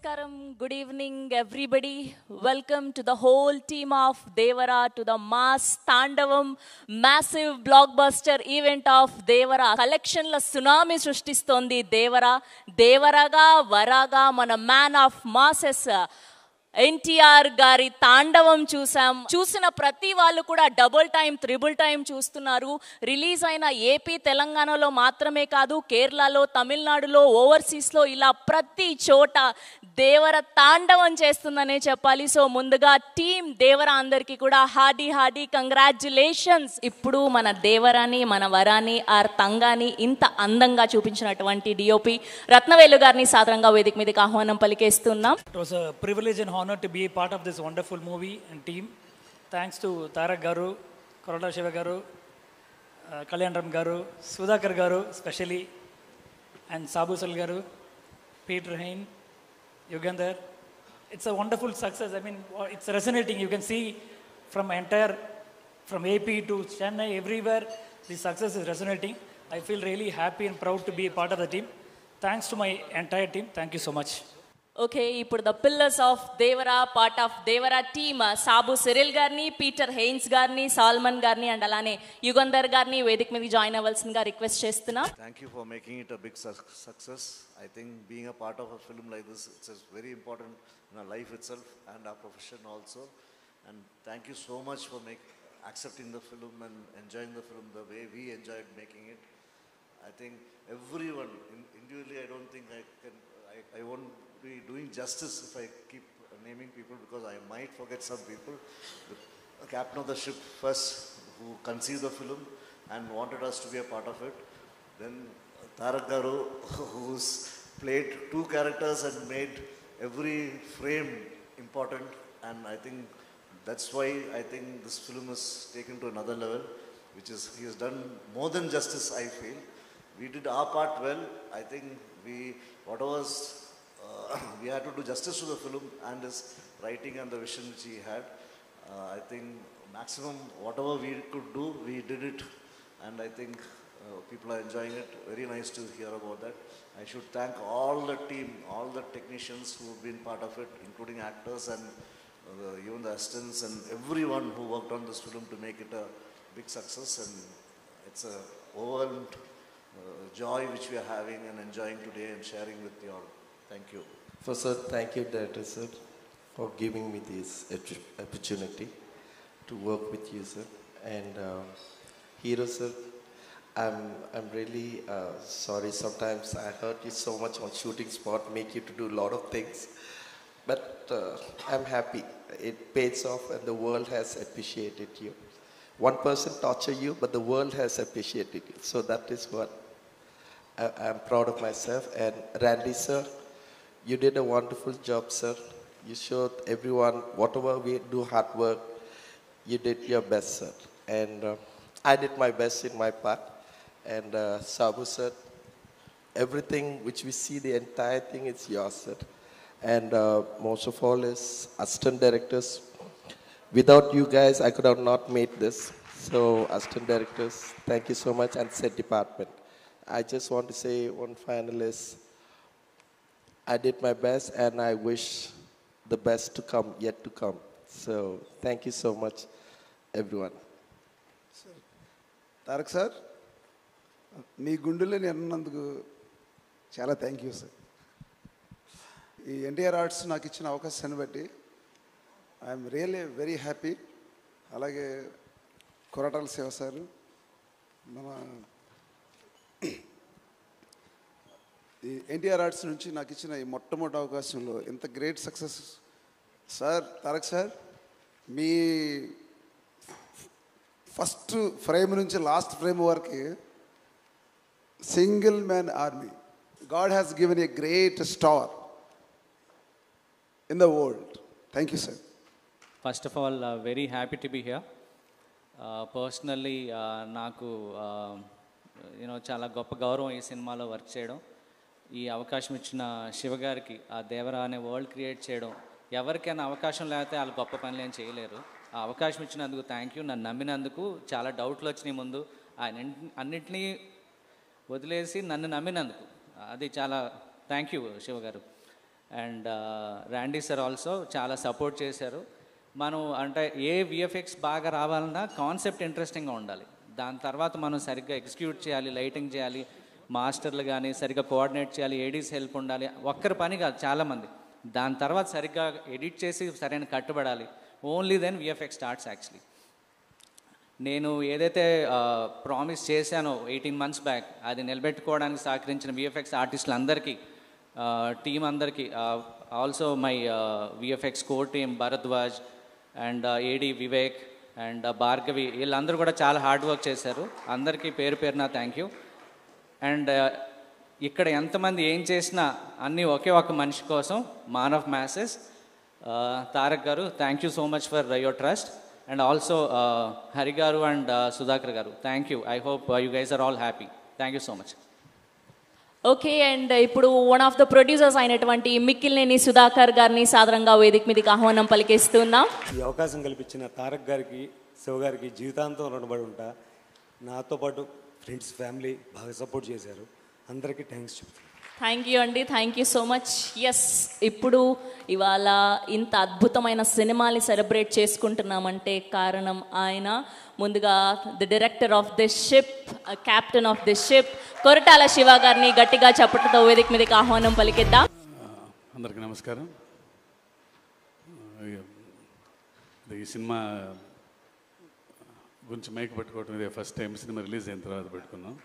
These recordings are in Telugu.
Namaskaram, good evening everybody. Welcome to the whole team of Devara to the Mass Tandavam massive blockbuster event of Devara. Collection la tsunami సృష్టిస్తోంది Devara. Devaraga Varaga మన man of masses ఎన్టీఆర్ గారి తాండవం చూసిన ప్రతి వాళ్ళు కూడా డబుల్ టైం త్రిబుల్ టైం చూస్తున్నారు. రిలీజ్ అయిన ఏపీ తెలంగాణలో మాత్రమే కాదు, కేరళలో, తమిళనాడులో, ఓవర్సీస్లో ఇలా ప్రతి చోట దేవర తాండవం చేస్తుందనే చెప్పాలి. సో ముందుగా టీం దేవర అందరికీ కూడా హార్డీ కంగ్రాచ్యులేషన్స్. ఇప్పుడు మన దేవరాని, మన వరాని, ఆర్ తంగాని ఇంత అందంగా చూపించినటువంటి డిఓపి రత్నవేలు గారిని సాదరంగా వేదిక మీదకి ఆహ్వానం పలికేస్తున్నాం. It was a privilege and honor to be a part of this wonderful movie and team. Thanks to Tarak Garu, Korota Shiva Garu, Kalyan Ram Garu, Sudhakar Garu especially, and Sabu Sal Garu, Peter Hain, Yugandhar. It's a wonderful success. I mean, it's resonating. You can see from AP to Chennai, everywhere, the success is resonating. I feel really happy and proud to be a part of the team. Thanks to my entire team. Thank you so much. Okay, ఇప్పుడు the pillars of Devara, part of Devara team Sabu Cyril గారిని, పీటర్ హెయిన్స్ గారిని, సాల్మన్ గారిని అండ్ అలానే యుగంధర్ గారిని వేదిక మీద జాయిన్ అవ్వాల్సిందిగా రిక్వెస్ట్ చేస్తున్నా. Thank you for making it a big success. I think being a part of a film like this it's very important in our life itself and our profession also. And thank you so much for accepting the film and enjoying the film the way we enjoyed making it. I think everyone individually, I don't think I won't be doing justice if I keep naming people because I might forget some people. The captain of the ship first, who conceived the film and wanted us to be a part of it. Then Tarak Garu, who's played two characters and made every frame important. And I think that's why I think this film is taken to another level, which is he has done more than justice, I feel. We did our part well. I think we had to do justice to the film and his writing and the vision which he had. I think maximum whatever we could do, we did it, and I think people are enjoying it. Very nice to hear about that. I should thank all the team, all the technicians who have been part of it, including actors and even the assistants and everyone who worked on this film to make it a big success. And it's a overwhelmed joy which we are having and enjoying today and sharing with you all. Thank you. First, sir, thank you, Director sir, for giving me this opportunity to work with you, sir. And Hero sir, I'm really sorry. Sometimes I hurt you so much on shooting spot, make you to do a lot of things. But I'm happy. It pays off, and the world has appreciated you. One person torture you, but the world has appreciated you. So that is what I'm proud of myself. And Randy sir, you did a wonderful job, sir. You showed everyone whatever we do hard work, you did your best, sir. And I did my best in my part. And Sabu sir, everything which we see, the entire thing is yours, sir. And most of all is assistant directors. Without you guys, I could have not made this. So assistant directors, thank you so much, and set department. I just want to say one final is, I did my best and I wish the best to come, yet to come. So thank you so much, everyone. Sir, Tarak sir, మీ గుండెలని అన్నందుకు చాలా థ్యాంక్ యూ సార్. ఈ ఎన్టీఆర్ ఆర్ట్స్ నాకు ఇచ్చిన అవకాశాన్ని బట్టి ఐఎమ్ రియల్లీ వెరీ హ్యాపీ. అలాగే కొరటాల శివ సార్, మన ఈ ఎన్టీఆర్ ఆర్ట్స్ నుంచి నాకు ఇచ్చిన ఈ మొట్టమొదటి అవకాశంలో ఇంత great success sir. Tarak sir, మీ ఫస్ట్ ఫ్రేమ్ నుంచి లాస్ట్ ఫ్రేమ్ వరకు single man army. God has given a great star in the world. Thank you, sir. First of all, very happy to be here. Personally, నాకు చాలా గొప్ప గౌరవం ఈ సినిమాలో వర్క్ చేయడం. ఈ అవకాశం ఇచ్చిన శివ గారికి, ఆ దేవరా అనే వరల్డ్ క్రియేట్ చేయడం, ఎవరికైనా అవకాశం లేకపోతే వాళ్ళు గొప్ప పనులు ఏం చేయలేరు. ఆ అవకాశం ఇచ్చినందుకు థ్యాంక్ యూ. నన్ను నమ్మినందుకు. చాలా డౌట్లు వచ్చినాయి ముందు, ఆయన అన్నింటినీ వదిలేసి నన్ను నమ్మినందుకు అది చాలా థ్యాంక్ యూ శివ గారు. అండ్ ర్యాండీ సార్ ఆల్సో చాలా సపోర్ట్ చేశారు. మనం అంటే ఏ విఎఫ్ఎక్స్ బాగా రావాలన్నా కాన్సెప్ట్ ఇంట్రెస్టింగ్గా ఉండాలి. దాని తర్వాత మనం సరిగ్గా ఎగ్జిక్యూట్ చేయాలి, లైటింగ్ చేయాలి, మాస్టర్లు కానీ సరిగ్గా కోఆర్డినేట్ చేయాలి, ఏడీస్ హెల్ప్ ఉండాలి. ఒక్కరి పని కాదు, చాలామంది. దాని తర్వాత సరిగ్గా ఎడిట్ చేసి సరైన కట్టుబడాలి. Only then VFX starts actually. నేను ఏదైతే ప్రామిస్ చేశానో 18 months బ్యాక్, అది నిలబెట్టుకోవడానికి సహకరించిన విఎఫ్ఎక్స్ ఆర్టిస్టులు అందరికీ, టీం అందరికీ, also my VFX core team Bharadwaj and AD Vivek and Bhargavi, వీళ్ళందరూ కూడా చాలా హార్డ్ వర్క్ చేశారు. అందరికీ పేరు పేరున థ్యాంక్ యూ. అండ్ ఇక్కడ ఎంతమంది ఏం చేసినా అన్నీ ఒకే ఒక మనిషి కోసం, Maan of masses Tarak garu, thank you so much for your trust. And also Hari garu and Sudhakar garu, thank you. I hope you guys are all happy. Thank you so much. Okay, and ఇప్పుడు వన్ ఆఫ్ ద ప్రొడ్యూసర్స్ అయినటువంటి మిక్కిలినేని సుధాకర్ గారిని సాదరంగా వేదిక మీదకి ఆహ్వానం పలికేస్తున్నాం. ఈ అవకాశం కల్పించిన తారక్ గారికి, శివ గారికి జీవితాంతం రుణపడి ఉంటా. నాతో పాటు ఫ్రెండ్స్, ఫ్యామిలీ బాగా సపోర్ట్ చేశారు. అందరికీ థ్యాంక్స్ చెప్తాను. థ్యాంక్ యూ అండి, thank you so much. Yes, ఇప్పుడు ఇవాళ ఇంత అద్భుతమైన సినిమాని సెలబ్రేట్ చేసుకుంటున్నామంటే కారణం ఆయన. ముందుగా the director of this ship, captain of this ship, Koratala Shiva గారిని గట్టిగా చప్పట్లతో వేదిక మీదకి ఆహ్వానం పలికిద్దాం. అందరికీ నమస్కారం. ఈ సినిమా గురించి మైక్ పెట్టుకోవటం ఇదే ఫస్ట్ టైం. సినిమా రిలీజ్ అయిన తర్వాత పెట్టుకున్నాం.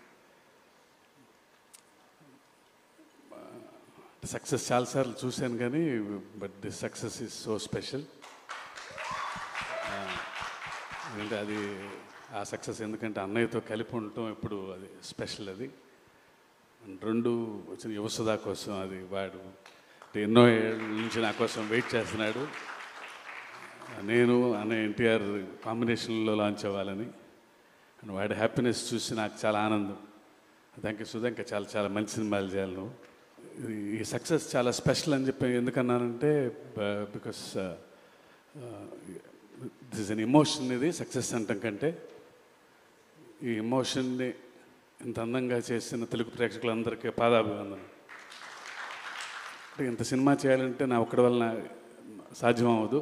సక్సెస్ చాలాసార్లు చూశాను కానీ but this success is so special. అంటే అది ఆ సక్సెస్ ఎందుకంటే అన్నయ్యతో కలిపి ఉండటం ఇప్పుడు అది స్పెషల్. అది రెండు వచ్చిన యువసుధా కోసం, అది వాడు ఎన్నో ఏళ్ళ నుంచి నా కోసం వెయిట్ చేస్తున్నాడు. నేను అన్నయ్య ఎన్టీఆర్ కాంబినేషన్లో లాంచ్ అవ్వాలని, అండ్ వాడి హ్యాపీనెస్ చూసి నాకు చాలా ఆనందం. థ్యాంక్ యూ సుధా, ఇంకా చాలా చాలా మంచి సినిమాలు చేయాలి నువ్వు. ఈ సక్సెస్ చాలా స్పెషల్ అని చెప్పి ఎందుకన్నానంటే because this is an emotion. ఇది సక్సెస్ అంటాం కంటే ఈ ఎమోషన్ని ఇంత అందంగా చేసిన తెలుగు ప్రేక్షకులందరికీ పాదాభివందనం. అంటే ఇంత సినిమా చేయాలంటే నా ఒక్కడి వలన సాధ్యం అవ్వదు.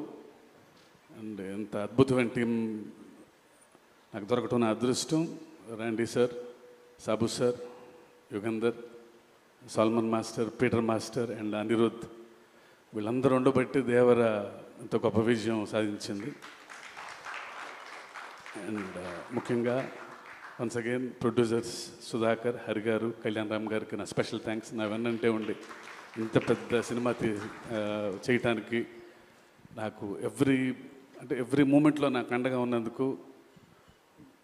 అండ్ ఇంత అద్భుతమైన టీం నాకు దొరకటం నా అదృష్టం. Randy sir, Sabu sir, Yugandhar, Salman master, Peter master and Anirudh, వీళ్ళందరూ ఉండబట్టి దేవర ఇంత గొప్ప విజయం సాధించింది. అండ్ ముఖ్యంగా once again producers Sudhakar, Hari గారు, కళ్యాణ్ రామ్ గారికి నా స్పెషల్ థ్యాంక్స్. నా వెన్నంటే ఉండి ఇంత పెద్ద సినిమా చేయటానికి నాకు ఎవ్రీ మూమెంట్లో నాకు అండగా ఉన్నందుకు,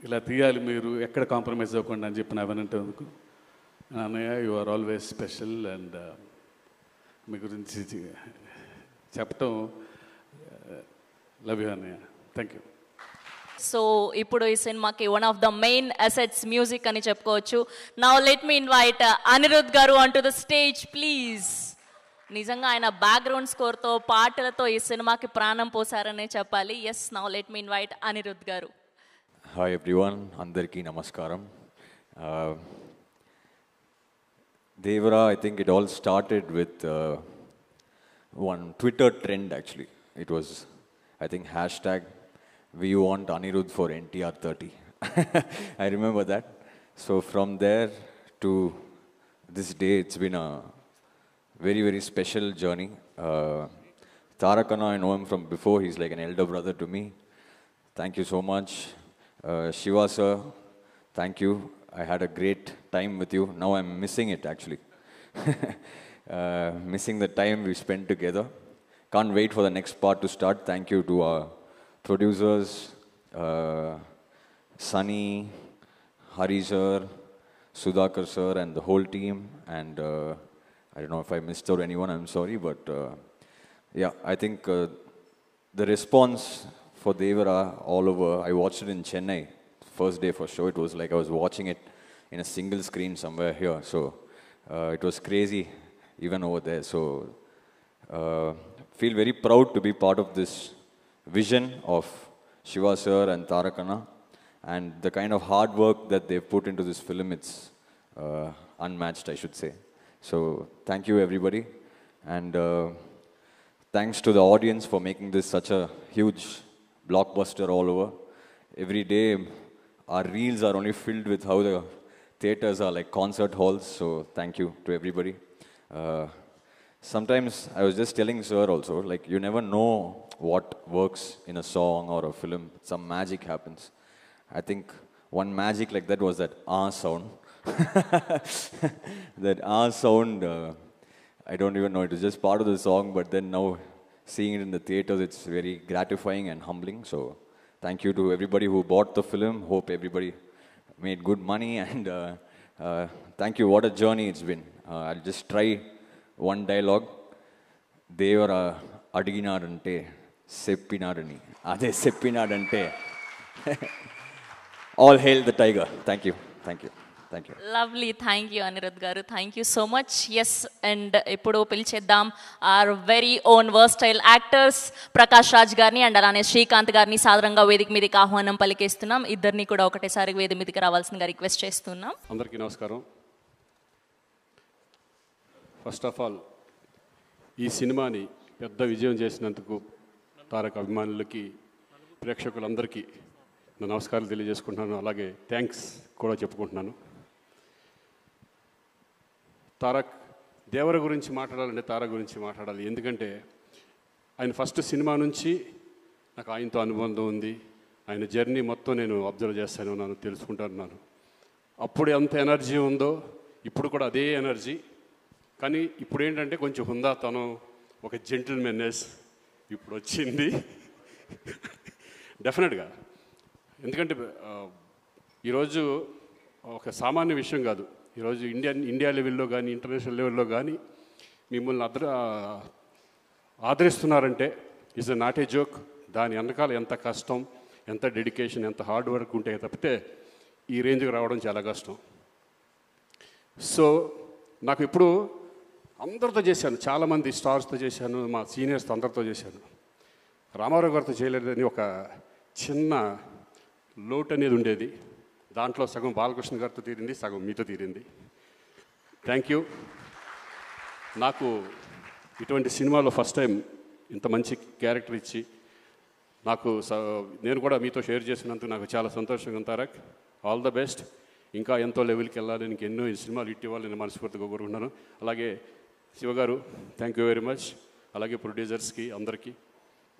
ఇలా తీయాలి మీరు ఎక్కడ కాంప్రమైజ్ అవ్వకుండా అని చెప్పి నా వెన్నంటే అందుకు. అన్నయ్య, you are always special. And మీ గురించి చెప్పటం లవ్ యూ అన్నయ్య. Thank you. సో ఇప్పుడు ఈ సినిమాకి one of the main assets music అని చెప్పుకోవచ్చు. Now let me invite Anirudh గారు on to the stage please. నిజంగా ఆయన బ్యాక్గ్రౌండ్ స్కోర్తో, పాటలతో ఈ సినిమాకి ప్రాణం పోసారనే చెప్పాలి. Yes, now let me invite Anirudh గారు. హాయ్ ఎవ్రీవన్, అందరికీ నమస్కారం. Devara, I think it all started with one Twitter trend actually. It was, I think, hashtag we want Anirudh for NTR 30. I remember that. So from there to this day, it's been a very, very special journey. Tarakana, I know him from before. He's like an elder brother to me. Thank you so much. Shiva sir, thank you. I had a great time with you. Now I'm missing it actually. Missing the time we spent together. Can't wait for the next part to start. Thank you to our producers, Sunny, Hari sir, Sudhakar sir and the whole team. And I don't know if I missed out anyone, I'm sorry. But yeah, I think the response for Devara all over, I watched it in Chennai. First day for sure, it was like I was watching it in a single screen somewhere here. So it was crazy even over there. So feel very proud to be part of this vision of Shiva sir and Tarakana, and the kind of hard work that they've put into this film, it's unmatched, I should say. So thank you everybody. And thanks to the audience for making this such a huge blockbuster all over. Every day, our reels are only filled with how the theaters are like concert halls. So thank you to everybody. Sometimes I was just telling Sir also, like you never know what works in a song or a film. Some magic happens. I think one magic like that was that sound. That sound, I don't even know, it was just part of the song, but then now seeing it in the theaters, it's very gratifying and humbling. So thank you to everybody who bought the film. Hope everybody made good money, and thank you. What a journey it's been. I'll just try one dialogue. Devara adiginadante seppinadani ade seppinadante. All hail the tiger. Thank you. Thank you. Thank you. Lovely. Thank you, Anirudh garu. Thank you so much. Yes, and ఇప్పుడు పిలిచేద్దాం our very own versatile actors Prakash Raj గారిని అండ్ అలానే శ్రీకాంత్ గారిని సాదరంగా వేదిక మీదకి ఆహ్వానం పలికేస్తున్నాం. ఇద్దరిని కూడా ఒకటేసారి వేదిక మీదకి రావాల్సిందిగా రిక్వెస్ట్ చేస్తున్నాం. అందరికీ నమస్కారం. ఫస్ట్ ఆఫ్ ఆల్ ఈ సినిమాని పెద్ద విజయం చేసినందుకు తారక్ అభిమానులకి ప్రేక్షకులందరికీ నా నమస్కారాలు తెలియజేసుకుంటున్నాను. అలాగే థ్యాంక్స్ కూడా చెప్పుకుంటున్నాను. తారక్ దేవర గురించి మాట్లాడాలంటే తారక్ గురించి మాట్లాడాలి. ఎందుకంటే ఆయన ఫస్ట్ సినిమా నుంచి నాకు ఆయనతో అనుబంధం ఉంది. ఆయన జర్నీ మొత్తం నేను అబ్జర్వ్ చేస్తానే ఉన్నాను, తెలుసుకుంటున్నాను. అప్పుడు ఎంత ఎనర్జీ ఉందో ఇప్పుడు కూడా అదే ఎనర్జీ. కానీ ఇప్పుడు ఏంటంటే కొంచెం హుందాతనం, ఒక జెంటిల్మెన్నెస్ ఇప్పుడు వచ్చింది డెఫినెట్గా. ఎందుకంటే ఈరోజు ఒక సామాన్య విషయం కాదు. ఈరోజు ఇండియా లెవెల్లో కానీ ఇంటర్నేషనల్ లెవెల్లో కానీ మిమ్మల్ని ఆదరిస్తున్నారంటే ఇట్స్ నాట్ ఏ జోక్. దాని వెనకాల ఎంత కష్టం, ఎంత డెడికేషన్, ఎంత హార్డ్ వర్క్ ఉంటే తప్పితే ఈ రేంజ్కి రావడం చాలా కష్టం. సో నాకు ఇప్పుడు అందరితో చేశాను, చాలామంది స్టార్స్తో చేశాను, మా సీనియర్స్తో అందరితో చేశాను. రామారావు గారితో చేయలేదని ఒక చిన్న లోటు అనేది ఉండేది. దాంట్లో సగం బాలకృష్ణ గారితో తీరింది, సగం మీతో తీరింది. Thank you. నాకు ఇటువంటి సినిమాలో ఫస్ట్ టైం ఇంత మంచి క్యారెక్టర్ ఇచ్చి నేను కూడా మీతో షేర్ చేసినందుకు నాకు చాలా సంతోషంగా ఉంది. Tarak, all the best. ఇంకా ఎంతో లెవెల్కి వెళ్ళాలి, ఇంకెన్నో ఈ సినిమాలు ఇట్టి ఇవ్వాలని మనస్ఫూర్తిగా కోరుకుంటున్నాను. అలాగే శివగారు థ్యాంక్ యూ వెరీ మచ్. అలాగే ప్రొడ్యూసర్స్కి అందరికీ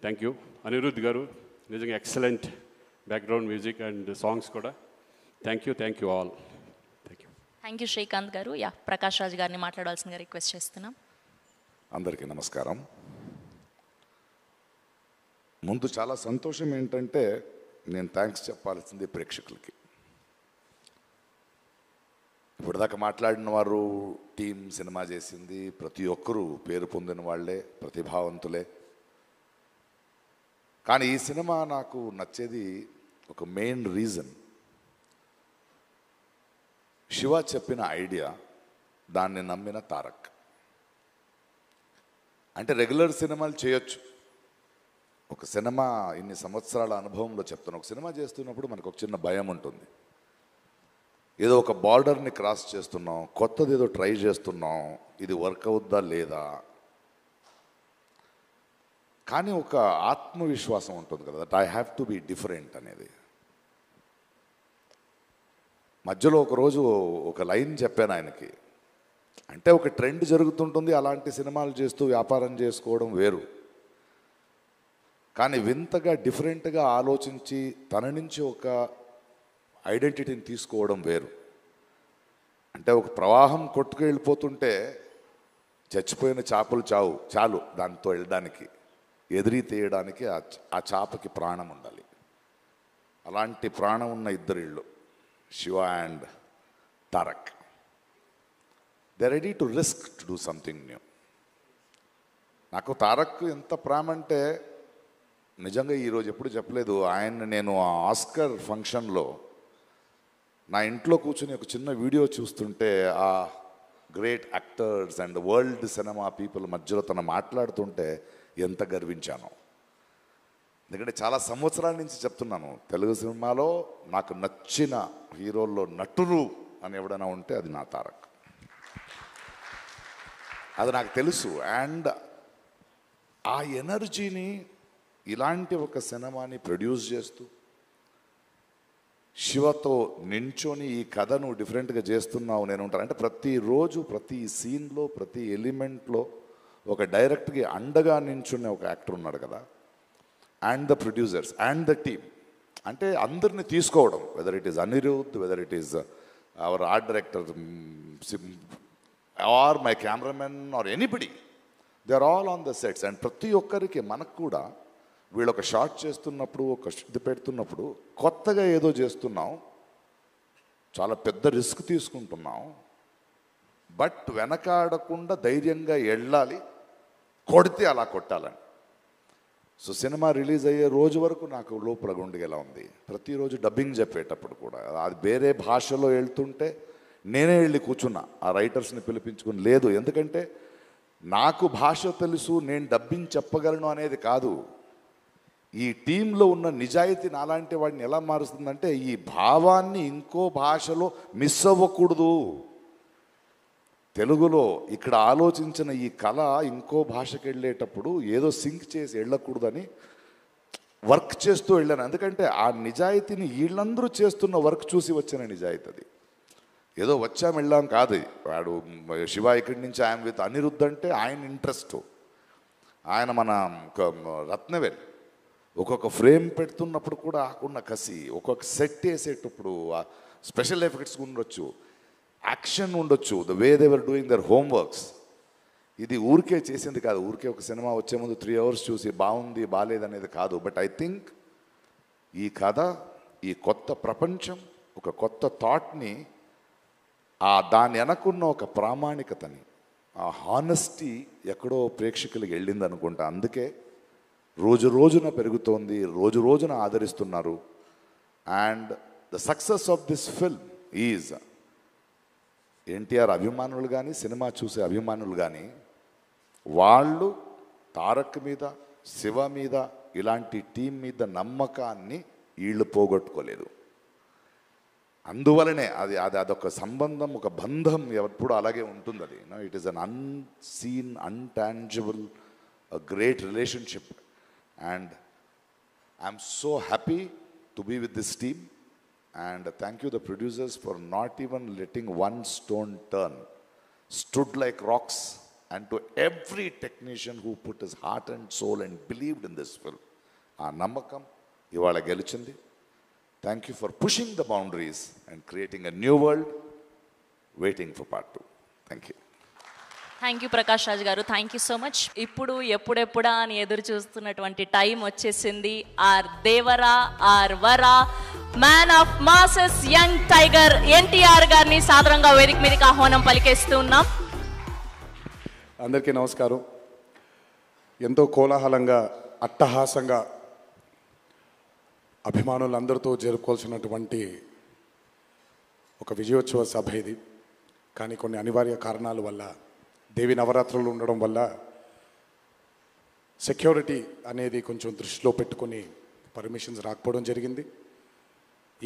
థ్యాంక్ యూ. అనిరుద్ధ్ గారు నిజంగా excellent background music and songs కూడా. Thank you all. Thank you Srikanth గారు. యా, ప్రకాష్ రాజ్ గారిని మాట్లాడాల్సిందిగా రిక్వెస్ట్ చేస్తున్నాం. అందరికీ నమస్కారం. ముందు చాలా సంతోషం ఏంటంటే నేను థ్యాంక్స్ చెప్పాల్సింది ప్రేక్షకులకి. ఇప్పటిదాకా మాట్లాడిన వారు, టీం సినిమా చేసింది, ప్రతి ఒక్కరూ పేరు పొందిన వాళ్ళే, ప్రతిభావంతులే. కానీ ఈ సినిమా నాకు నచ్చేది ఒక మెయిన్ రీజన్, శివ చెప్పిన ఐడియా, దాన్ని నమ్మిన తారక్. అంటే రెగ్యులర్ సినిమాలు చేయొచ్చు. ఒక సినిమా ఇన్ని సంవత్సరాల అనుభవంలో చెప్తాను, ఒక సినిమా చేస్తున్నప్పుడు మనకు ఒక చిన్న భయం ఉంటుంది. ఏదో ఒక బార్డర్ని క్రాస్ చేస్తున్నాం, కొత్తది ఏదో ట్రై చేస్తున్నాం, ఇది వర్క్ అవుద్దా లేదా. కానీ ఒక ఆత్మవిశ్వాసం ఉంటుంది కదా, that I have to be different అనేది. మధ్యలో ఒకరోజు ఒక లైన్ చెప్పాను ఆయనకి. అంటే ఒక ట్రెండ్ జరుగుతుంటుంది, అలాంటి సినిమాలు చేస్తూ వ్యాపారం చేసుకోవడం వేరు. కానీ వింతగా డిఫరెంట్గా ఆలోచించి తన నుంచి ఒక ఐడెంటిటీని తీసుకోవడం వేరు. అంటే ఒక ప్రవాహం కొట్టుకు వెళ్ళిపోతుంటే చచ్చిపోయిన చేపలు చాలు దాంతో వెళ్ళడానికి, ఎదిరి తీయడానికి ఆ చేపకి ప్రాణం ఉండాలి. అలాంటి ప్రాణం ఉన్న ఇద్దరిళ్ళు, Siva and Tarak. They ready to risk to do something new. నాకు తారక్ ఎంత ప్రేమ అంటే నిజంగా ఈరోజు ఎప్పుడు చెప్పలేదు. ఆయన నేను ఆ ఆస్కర్ ఫంక్షన్లో నా ఇంట్లో కూర్చొని ఒక చిన్న వీడియో చూస్తుంటే ఆ great actors and world cinema people మధ్యలో తను మాట్లాడుతుంటే ఎంత గర్వించాను. ఎందుకంటే చాలా సంవత్సరాల నుంచి చెప్తున్నాను, తెలుగు సినిమాలో నాకు నచ్చిన హీరోల్లో నటులు అని ఎవడైనా ఉంటే అది నా తారక్. అది నాకు తెలుసు. అండ్ ఆ ఎనర్జీని ఇలాంటి ఒక సినిమాని ప్రొడ్యూస్ చేస్తూ శివతో నించొని ఈ కథను డిఫరెంట్గా చేస్తున్నావు నేను ఉంటాను అంటే ప్రతిరోజు ప్రతి సీన్లో ప్రతి ఎలిమెంట్లో ఒక డైరెక్ట్గా అండగా నించునే ఒక యాక్టర్ ఉన్నాడు కదా. And the producers and the team అంటే అందరిని తీసుకోవడం, whether it is Anirudh, whether it is our art director or my cameraman or anybody, they are all on the sets. And ప్రతి ఒక్కరికి మనకు కూడా వీళ్ళు ఒక షాట్ చేస్తున్నప్పుడు ఒక ఇది పెడుతున్నప్పుడు కొత్తగా ఏదో చేస్తున్నాం, చాలా పెద్ద రిస్క్ తీసుకుంటున్నాం, బట్ వెనకాడకుండా ధైర్యంగా వెళ్ళాలి, కొడితే అలా కొట్టాలని. సో సినిమా రిలీజ్ అయ్యే రోజు వరకు నాకు లోపల గుండెగా ఉంది. ప్రతిరోజు డబ్బింగ్ చెప్పేటప్పుడు కూడా అది వేరే భాషలో వెళ్తుంటే నేనే వెళ్ళి కూర్చున్నా ఆ రైటర్స్ని పిలిపించుకుని. లేదు, ఎందుకంటే నాకు భాష తెలుసు, నేను డబ్బింగ్ చెప్పగలను అనేది కాదు. ఈ టీంలో ఉన్న నిజాయితీ నాలాంటి వాడిని ఎలా మారుస్తుందంటే ఈ భావాన్ని ఇంకో భాషలో మిస్ అవ్వకూడదు. తెలుగులో ఇక్కడ ఆలోచించిన ఈ కళ ఇంకో భాషకి వెళ్ళేటప్పుడు ఏదో సింక్ చేసి వెళ్ళకూడదని వర్క్ చేస్తూ వెళ్ళాను. ఎందుకంటే ఆ నిజాయితీని వీళ్ళందరూ చేస్తున్న వర్క్ చూసి వచ్చిన నిజాయితీ అది. ఏదో వచ్చాం వెళ్ళాం కాదు. వాడు శివ ఇక్కడి నుంచి ఆయన విత్ అనిరుద్ధ్ అంటే ఆయన ఇంట్రెస్ట్, ఆయన మన రత్నవేల్ ఒక్కొక్క ఫ్రేమ్ పెడుతున్నప్పుడు కూడా ఆకున్న కసి, ఒక్కొక్క సెట్ వేసేటప్పుడు స్పెషల్ ఎఫెక్ట్స్ ఉండొచ్చు, యాక్షన్ ఉండొచ్చు, the way they were doing their homeworks. ఇది ఊరికే చేసింది కాదు, ఊరికే ఒక సినిమా వచ్చే ముందు 3 hours చూసి బాగుంది బాగాలేదనేది కాదు. బట్ ఐ థింక్ ఈ కథ, ఈ కొత్త ప్రపంచం, ఒక కొత్త థాట్ని, దాని వెనకున్న ఒక ప్రామాణికతని, ఆ హానెస్టీ ఎక్కడో ప్రేక్షకులకు వెళ్ళింది అనుకుంటా. అందుకే రోజు రోజున పెరుగుతోంది, రోజు రోజున ఆదరిస్తున్నారు. And the success of this film is NTR అభిమానులు కానీ సినిమా చూసే అభిమానులు కానీ వాళ్ళు తారక్ మీద, శివ మీద, ఇలాంటి టీం మీద నమ్మకాన్ని వీళ్ళు పోగొట్టుకోలేదు. అందువలనే అదొక సంబంధం, ఒక బంధం ఎప్పుడు అలాగే ఉంటుంది. అది it is un unseen, untangible, great relationship. And I'm so happy to be with this team. And thank you the producers for not even letting one stone turn. Stood like rocks. And to every technician who put his heart and soul and believed in this film. Namakam ivala gelichindi. Thank you for pushing the boundaries and creating a new world. Waiting for part 2. Thank you. Thank you Prakash Raj గారు, థ్యాంక్ యూ సో మచ్. ఇప్పుడు ఎప్పుడెప్పుడా అని ఎదురు చూస్తున్నటువంటి టైం వచ్చేసింది. ఆర్ దేవరా, ఆర్ వరా, man of masses, young tiger NTR గారిని సాదరంగా వేదిక మీదకి ఆహ్వానం పలికేస్తూ ఉన్నాం. అందరికీ నమస్కారం. ఎంతో కోలాహలంగా, అట్టహాసంగా అభిమానులందరితో జరుపుకోవాల్సినటువంటి ఒక విజయోత్సవ సభ ఇది. కానీ కొన్ని అనివార్య కారణాల వల్ల, దేవి నవరాత్రులు ఉండడం వల్ల సెక్యూరిటీ అనేది కొంచెం దృష్టిలో పెట్టుకొని పర్మిషన్స్ రాకపోవడం జరిగింది.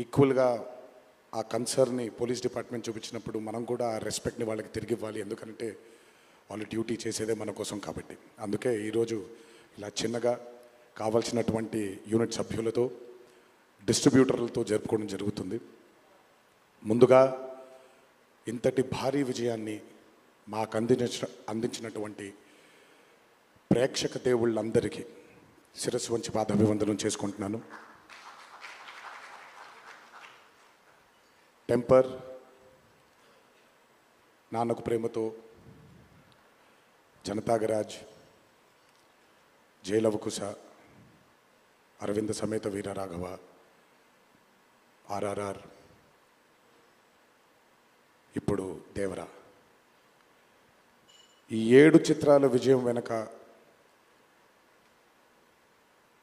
ఈక్వల్గా ఆ కన్సర్న్ని పోలీస్ డిపార్ట్మెంట్ చూపించినప్పుడు మనం కూడా ఆ రెస్పెక్ట్ని వాళ్ళకి తిరిగి ఇవ్వాలి. ఎందుకంటే వాళ్ళు డ్యూటీ చేసేదే మన కోసం కాబట్టి. అందుకే ఈరోజు ఇలా చిన్నగా కావాల్సినటువంటి యూనిట్ సభ్యులతో, డిస్ట్రిబ్యూటర్లతో జరుపుకోవడం జరుగుతుంది. ముందుగా ఇంతటి భారీ విజయాన్ని మాకు అందించినటువంటి ప్రేక్షక దేవుళ్ళందరికీ శిరస్సు వంచి పాదాభివందనం చేసుకుంటున్నాను. టెంపర్, నాన్నకు ప్రేమతో, జనతాగరాజ్, జయలవకుశ, అరవింద సమేత వీరరాఘవ, RRR, ఇప్పుడు దేవరా, ఈ 7 చిత్రాల విజయం వెనక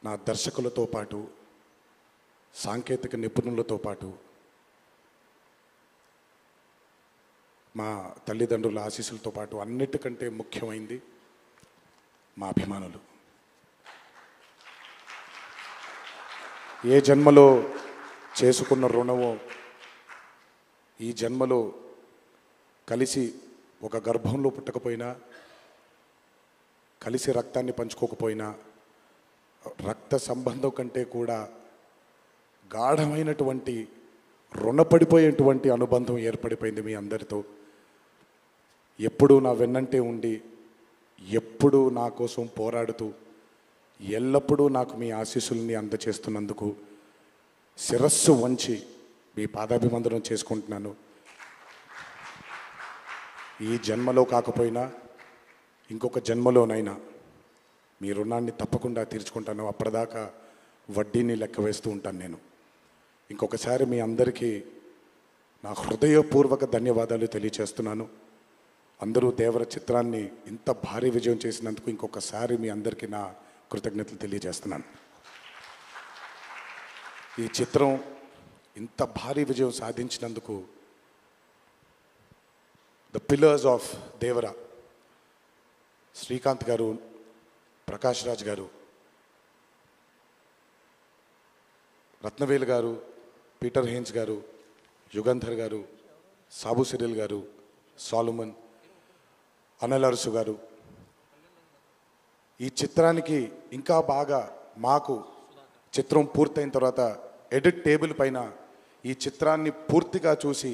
నా దర్శకులతో పాటు, సాంకేతిక నిపుణులతో పాటు, మా తల్లిదండ్రుల ఆశీస్సులతో పాటు అన్నిటికంటే ముఖ్యమైంది మా అభిమానులు. ఏ జన్మలో చేసుకున్న రుణమో ఈ జన్మలో కలిసి ఒక గర్భంలో పుట్టకపోయినా కలిసి రక్తాన్ని పంచుకోకపోయినా రక్త సంబంధం కంటే కూడా గాఢమైనటువంటి రుణపడిపోయేటువంటి అనుబంధం ఏర్పడిపోయింది మీ అందరితో. ఎప్పుడూ నా వెన్నంటే ఉండి ఎప్పుడూ నా కోసం పోరాడుతూ ఎల్లప్పుడూ నాకు మీ ఆశీస్సుల్ని అందచేస్తున్నందుకు శిరస్సు వంచి మీ పాదాభివందనం చేసుకుంటున్నాను. ఈ జన్మలో కాకపోయినా ఇంకొక జన్మలోనైనా మీ రుణాన్ని తప్పకుండా తీర్చుకుంటాను. అప్పటిదాకా వడ్డీని లెక్క వేస్తూ ఉంటాను నేను. ఇంకొకసారి మీ అందరికీ నా హృదయపూర్వక ధన్యవాదాలు తెలియచేస్తున్నాను. అందరూ దేవర చిత్రాన్ని ఇంత భారీ విజయం చేసినందుకు ఇంకొకసారి మీ అందరికీ నా కృతజ్ఞతలు తెలియజేస్తున్నాను. ఈ చిత్రం ఇంత భారీ విజయం సాధించినందుకు ద పిల్లర్స్ ఆఫ్ దేవర, శ్రీకాంత్ గారు, ప్రకాష్ రాజ్ గారు, రత్నవేలు గారు, పీటర్ హేన్స్ గారు, యుగంధర్ గారు, సాబు సిరిల్ గారు, సాలుమన్, అనిల్ అరసు గారు, ఈ చిత్రానికి ఇంకా బాగా మాకు చిత్రం పూర్తయిన తర్వాత ఎడిట్ టేబుల్ పైన ఈ చిత్రాన్ని పూర్తిగా చూసి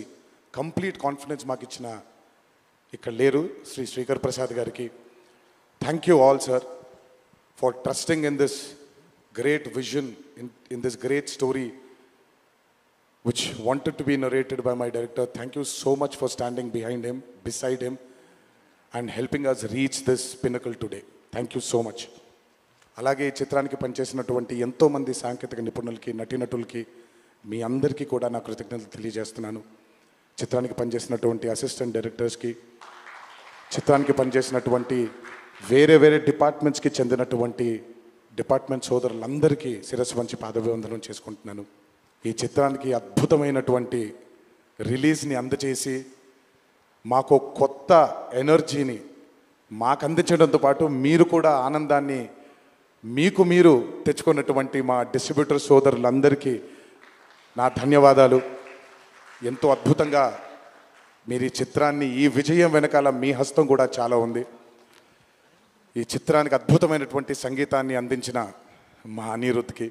కంప్లీట్ కాన్ఫిడెన్స్ మాకు ఇచ్చిన ఇక్కడ లేరు శ్రీ శ్రీకర్ ప్రసాద్ గారికి thank you all sir for trusting in this great vision in this great story which wanted to be narrated by my director. Thank you so much for standing behind him, beside him, and helping us reach this pinnacle today. Thank you so much. అలాగే ఈ చిత్రానికి పనిచేసినటువంటి ఎంతోమంది సాంకేతిక నిపుణులకి, నటీనటులకి, మీ అందరికీ కూడా నా కృతజ్ఞతలు తెలియజేస్తున్నాను. చిత్రానికి పనిచేసినటువంటి అసిస్టెంట్ డైరెక్టర్స్కి, చిత్రానికి పనిచేసినటువంటి వేరే వేరే డిపార్ట్మెంట్స్కి చెందినటువంటి డిపార్ట్మెంట్ సోదరులందరికీ శిరస్సు వంచి పాదాభివందనం చేసుకుంటున్నాను. ఈ చిత్రానికి అద్భుతమైనటువంటి రిలీజ్ని అందచేసి మాకు కొత్త ఎనర్జీని మాకు అందించడంతో పాటు మీరు కూడా ఆనందాన్ని మీకు మీరు తెచ్చుకున్నటువంటి మా డిస్ట్రిబ్యూటర్ సోదరులందరికీ నా ధన్యవాదాలు. ఎంతో అద్భుతంగా మీరు ఈ చిత్రాన్ని, ఈ విజయం వెనకాల మీ హస్తం కూడా చాలా ఉంది. ఈ చిత్రానికి అద్భుతమైనటువంటి సంగీతాన్ని అందించిన మా అనిరుద్ధ్కి,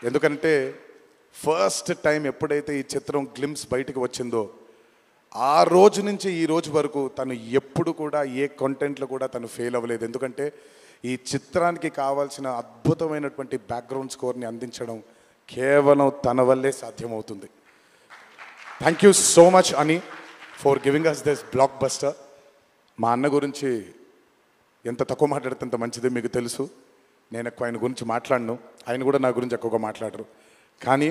ఎందుకంటే ఫస్ట్ టైం ఎప్పుడైతే ఈ చిత్రం గ్లిమ్స్ బయటకు వచ్చిందో ఆ రోజు నుంచి ఈ రోజు వరకు తను ఎప్పుడు కూడా ఏ కంటెంట్లో కూడా తను ఫెయిల్ అవ్వలేదు. ఎందుకంటే ఈ చిత్రానికి కావాల్సిన అద్భుతమైనటువంటి బ్యాక్గ్రౌండ్ స్కోర్ని అందించడం కేవలం తన వల్లే సాధ్యమవుతుంది. థ్యాంక్ యూ సో మచ్ అని for giving us this blockbuster. మా అన్న గురించి ఎంత తక్కువ మాట్లాడితే అంత మంచిది, మీకు తెలుసు. నేను ఎక్కువ ఆయన గురించి మాట్లాడను, ఆయన కూడా నా గురించి ఎక్కువగా మాట్లాడరు. కానీ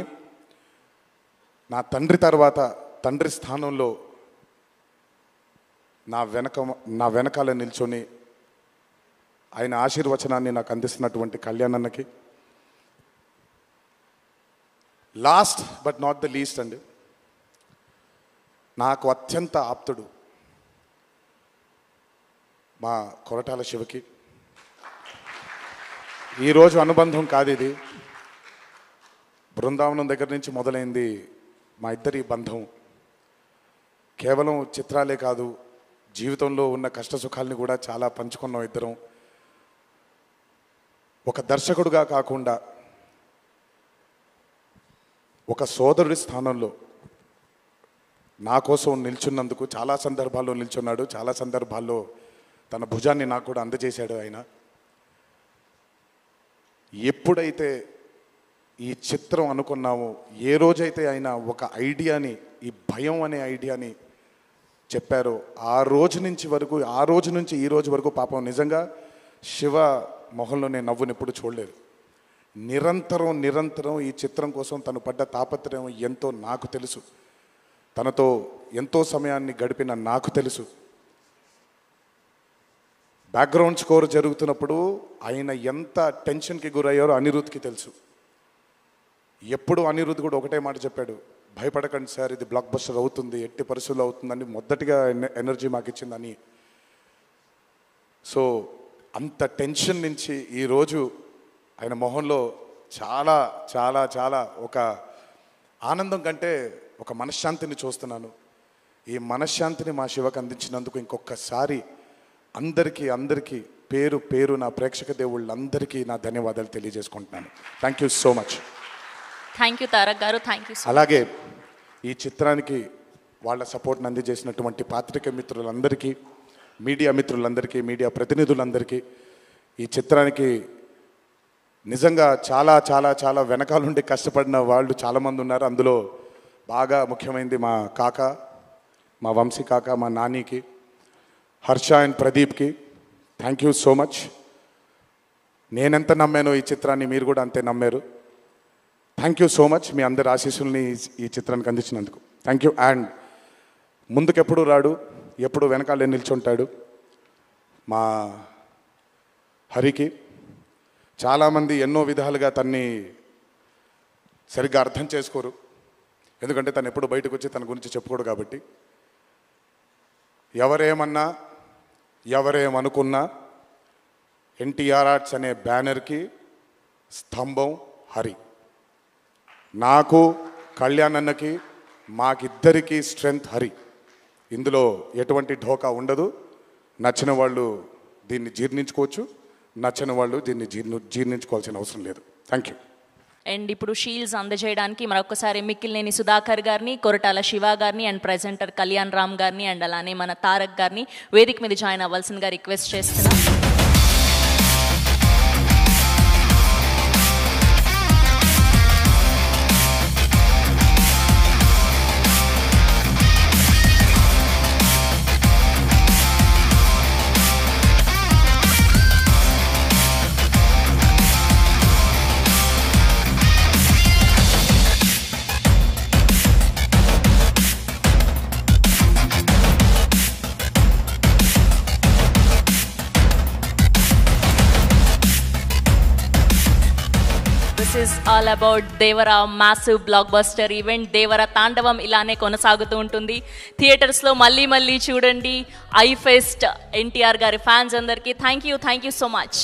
నా తండ్రి తర్వాత తండ్రి స్థానంలో నా వెనకాల నిల్చొని ఆయన ఆశీర్వచనాన్ని నాకు అందిస్తున్నటువంటి కళ్యాణ్ అన్నకి, last but not the least అండి, నాకు అత్యంత ఆప్తుడు మా కొరటాల శివకి. ఈరోజు అనుబంధం కాదు ఇది, బృందావనం దగ్గర నుంచి మొదలైంది మా ఇద్దరి బంధం. కేవలం చిత్రాలే కాదు, జీవితంలో ఉన్న కష్ట సుఖాలని కూడా చాలా పంచుకున్నాం ఇద్దరం. ఒక దర్శకుడుగా కాకుండా ఒక సోదరుడి స్థానంలో నా కోసం నిల్చున్నందుకు చాలా సందర్భాల్లో నిల్చున్నాడు, చాలా సందర్భాల్లో తన భుజాన్ని నాకు కూడా అందజేశాడు ఆయన. ఎప్పుడైతే ఈ చిత్రం అనుకున్నామో, ఏ రోజైతే ఆయన ఒక ఐడియాని, ఈ భయం అనే ఐడియాని చెప్పారో, ఆ రోజు నుంచి ఈ రోజు వరకు పాపం నిజంగా శివ మొహంలో నేను నవ్వుని ఎప్పుడు చూడలేదు. నిరంతరం ఈ చిత్రం కోసం తను పడ్డ తాపత్రయం ఎంతో నాకు తెలుసు. తనతో ఎంతో సమయాన్ని గడిపిన నాకు తెలుసు. బ్యాక్గ్రౌండ్ స్కోర్ జరుగుతున్నప్పుడు ఆయన ఎంత టెన్షన్కి గురయ్యారో అనిరుద్ధ్కి తెలుసు. ఎప్పుడు అనిరుద్ధ్ కూడా ఒకటే మాట చెప్పాడు, భయపడకండి సార్, ఇది బ్లాక్ బస్టర్ అవుతుంది, ఎట్టి పరిస్థితుల్లో అవుతుందని మొదటిగా ఎనర్జీ మాకు ఇచ్చిందని. సో అంత టెన్షన్ నుంచి ఈరోజు ఆయన మొహంలో చాలా చాలా చాలా ఒక ఆనందం కంటే ఒక మనశ్శాంతిని చూస్తున్నాను. ఈ మనశ్శాంతిని మా శివకు అందించినందుకు ఇంకొకసారి అందరికీ పేరు పేరు నా ప్రేక్షక దేవుళ్ళందరికీ నా ధన్యవాదాలు తెలియజేసుకుంటున్నాను. Thank you so much. Thank you Tarak garu, thank you. అలాగే ఈ చిత్రానికి వాళ్ళ సపోర్ట్ని అందజేసినటువంటి పాత్రికేయ మిత్రులందరికీ, మీడియా మిత్రులందరికీ, మీడియా ప్రతినిధులందరికీ, ఈ చిత్రానికి నిజంగా చాలా చాలా చాలా వెనకాలండి కష్టపడిన వాళ్ళు చాలామంది ఉన్నారు. అందులో బాగా ముఖ్యమైనది మా కాక, మా వంశీ కాక, మా నానికి, హర్ష అండ్ ప్రదీప్కి థ్యాంక్ యూ సో మచ్. నేనెంత నమ్మానో ఈ చిత్రాన్ని మీరు కూడా అంతే నమ్మారు. Thank you so much. మీ అందరి ఆశీస్సుల్ని ఈ చిత్రానికి అందించినందుకు థ్యాంక్ యూ. అండ్ ముందుకెప్పుడు రాడు, ఎప్పుడు వెనకాలే నిల్చుంటాడు మా హరికి. చాలామంది ఎన్నో విధాలుగా తన్ని సరిగ్గా అర్థం చేసుకోరు, ఎందుకంటే తను ఎప్పుడు బయటకు వచ్చి తన గురించి చెప్పుకోడు కాబట్టి. ఎవరేమన్నా ఎవరేమనుకున్నా ఎన్టీఆర్ ఆర్ట్స్ అనే బ్యానర్కి స్తంభం హరి. నాకు, కళ్యాణ్ అన్నకి, మాకిద్దరికీ స్ట్రెంగ్త్ హరి. ఇందులో ఎటువంటి ఢోకా ఉండదు. నచ్చిన వాళ్ళు దీన్ని జీర్ణించుకోవచ్చు, నచ్చని వాళ్ళు దీన్ని జీర్ణించుకోవాల్సిన అవసరం లేదు. Thank you. అండ్ ఇప్పుడు షీల్డ్స్ అందజేయడానికి మరొకసారి మిక్కిలినేని సుధాకర్ గారిని, కొరటాల శివ గారిని అండ్ ప్రెజెంటర్ కళ్యాణ్ రామ్ గారిని అండ్ అలానే మన తారక్ గారిని వేదిక మీద జాయిన్ అవ్వాల్సిందిగా రిక్వెస్ట్ చేస్తున్నాం. This is all about Devara massive blockbuster event. Devara తాండవం ఇలానే కొనసాగుతూ ఉంటుంది. థియేటర్స్లో మళ్ళీ చూడండి. ఐ ఫెస్ట్ ఎన్టీఆర్ గారి ఫ్యాన్స్ అందరికీ థ్యాంక్ యూ సో మచ్.